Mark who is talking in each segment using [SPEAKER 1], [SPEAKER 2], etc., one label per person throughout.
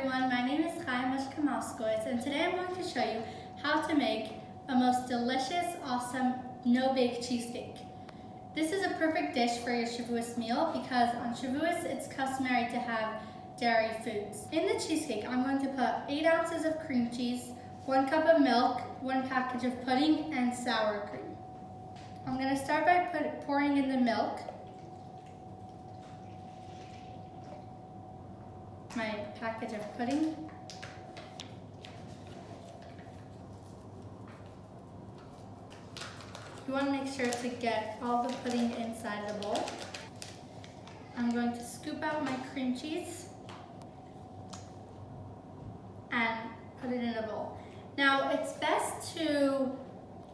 [SPEAKER 1] everyone, my name is Chaya Mushka, and today I'm going to show you how to make a most delicious, awesome, no-bake cheesecake. This is a perfect dish for your Shavuos meal because on Shavuos it's customary to have dairy foods. In the cheesecake, I'm going to put 8 ounces of cream cheese, 1 cup of milk, 1 package of pudding, and sour cream. I'm going to start by pouring in the milk. My package of pudding. You want to make sure to get all the pudding inside the bowl. I'm going to scoop out my cream cheese and put it in a bowl. Now it's best to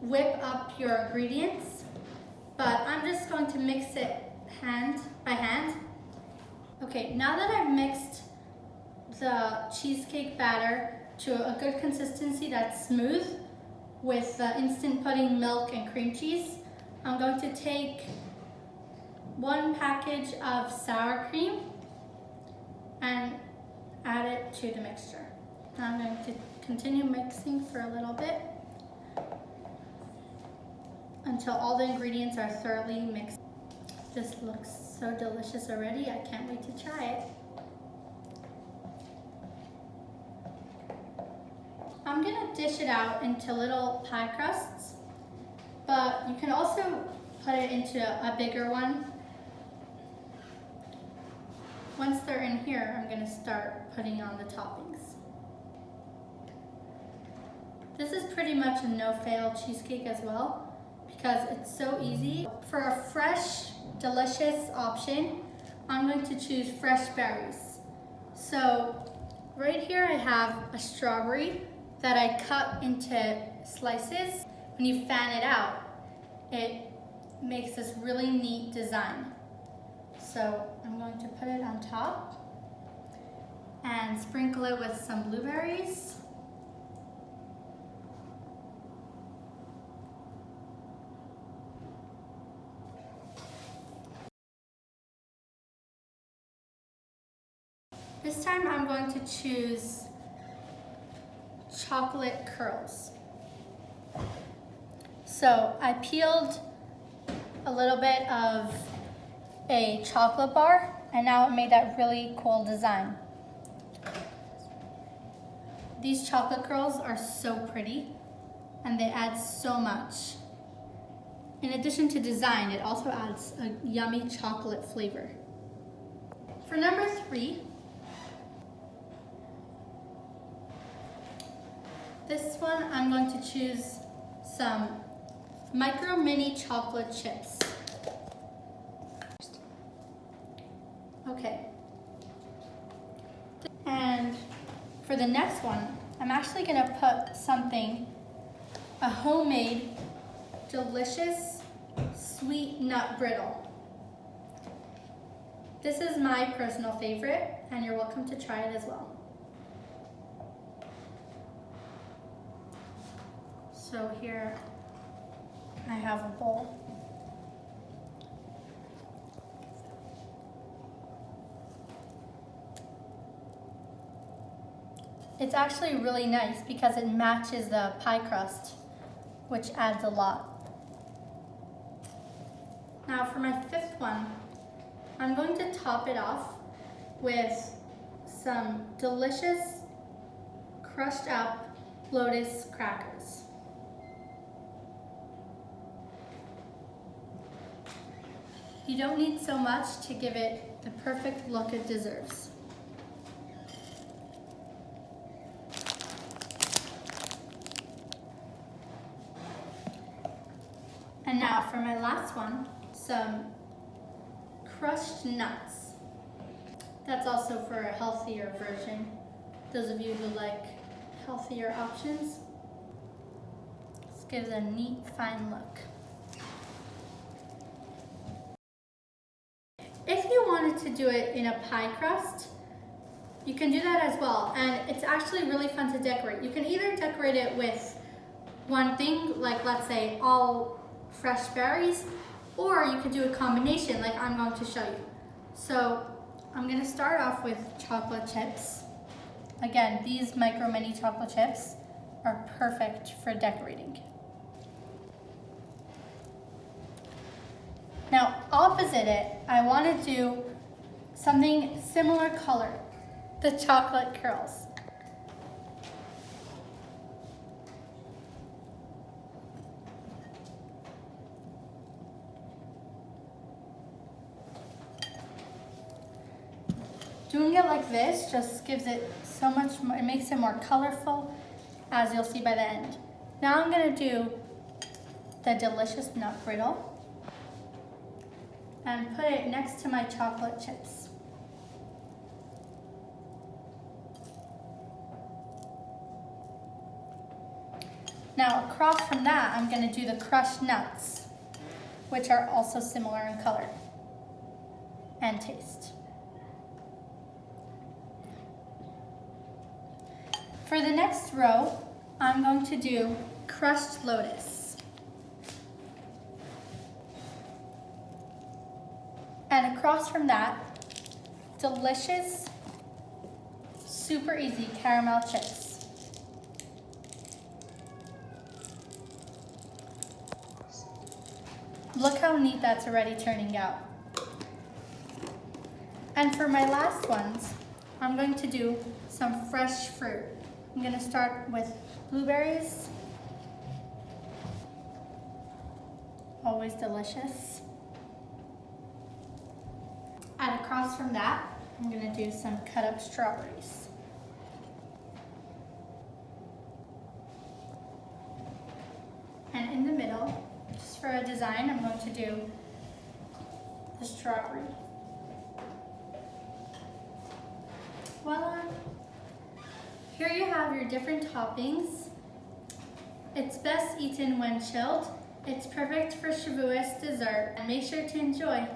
[SPEAKER 1] whip up your ingredients, but I'm just going to mix it by hand. Okay, now that I've mixed the cheesecake batter to a good consistency that's smooth with the instant pudding, milk, and cream cheese, I'm going to take 1 package of sour cream and add it to the mixture. Now I'm going to continue mixing for a little bit until all the ingredients are thoroughly mixed. This looks so delicious already. I can't wait to try it. I'm gonna dish it out into little pie crusts, but you can also put it into a bigger one. Once they're in here, I'm gonna start putting on the toppings. This is pretty much a no-fail cheesecake as well because it's so easy. For a fresh, delicious option, I'm going to choose fresh berries. So right here I have a strawberry that I cut into slices. When you fan it out, it makes this really neat design. So I'm going to put it on top and sprinkle it with some blueberries. This time I'm going to choose chocolate curls. So I peeled a little bit of a chocolate bar and now it made that really cool design. These chocolate curls are so pretty and they add so much. In addition to design, it also adds a yummy chocolate flavor. For number 3, this one, I'm going to choose some micro mini chocolate chips. Okay. And for the next one, I'm actually gonna put a homemade, delicious, sweet nut brittle. This is my personal favorite, and you're welcome to try it as well. So here I have a bowl. It's actually really nice because it matches the pie crust, which adds a lot. Now for my 5th one, I'm going to top it off with some delicious crushed up Lotus crackers. You don't need so much to give it the perfect look it deserves. And now for my last one, some crushed nuts. That's also for a healthier version. Those of you who like healthier options. This gives a neat, fine look. If you wanted to do it in a pie crust, you can do that as well, and it's actually really fun to decorate. You can either decorate it with one thing, like let's say all fresh berries, or you could do a combination like I'm going to show you. So I'm going to start off with chocolate chips. Again, these micro mini chocolate chips are perfect for decorating. Now, opposite it, I want to do something similar color, the chocolate curls. Doing it like this just gives it so much more, it makes it more colorful, as you'll see by the end. Now I'm gonna do the delicious nut brittle and put it next to my chocolate chips. Now across from that, I'm gonna do the crushed nuts, which are also similar in color and taste. For the next row, I'm going to do crushed lotus. And across from that, delicious, super easy caramel chips. Look how neat that's already turning out. And for my last ones, I'm going to do some fresh fruit. I'm gonna start with blueberries. Always delicious. And across from that, I'm gonna do some cut up strawberries. And in the middle, just for a design, I'm going to do the strawberry. Voila! Here you have your different toppings. It's best eaten when chilled. It's perfect for Shavuos dessert, and make sure to enjoy.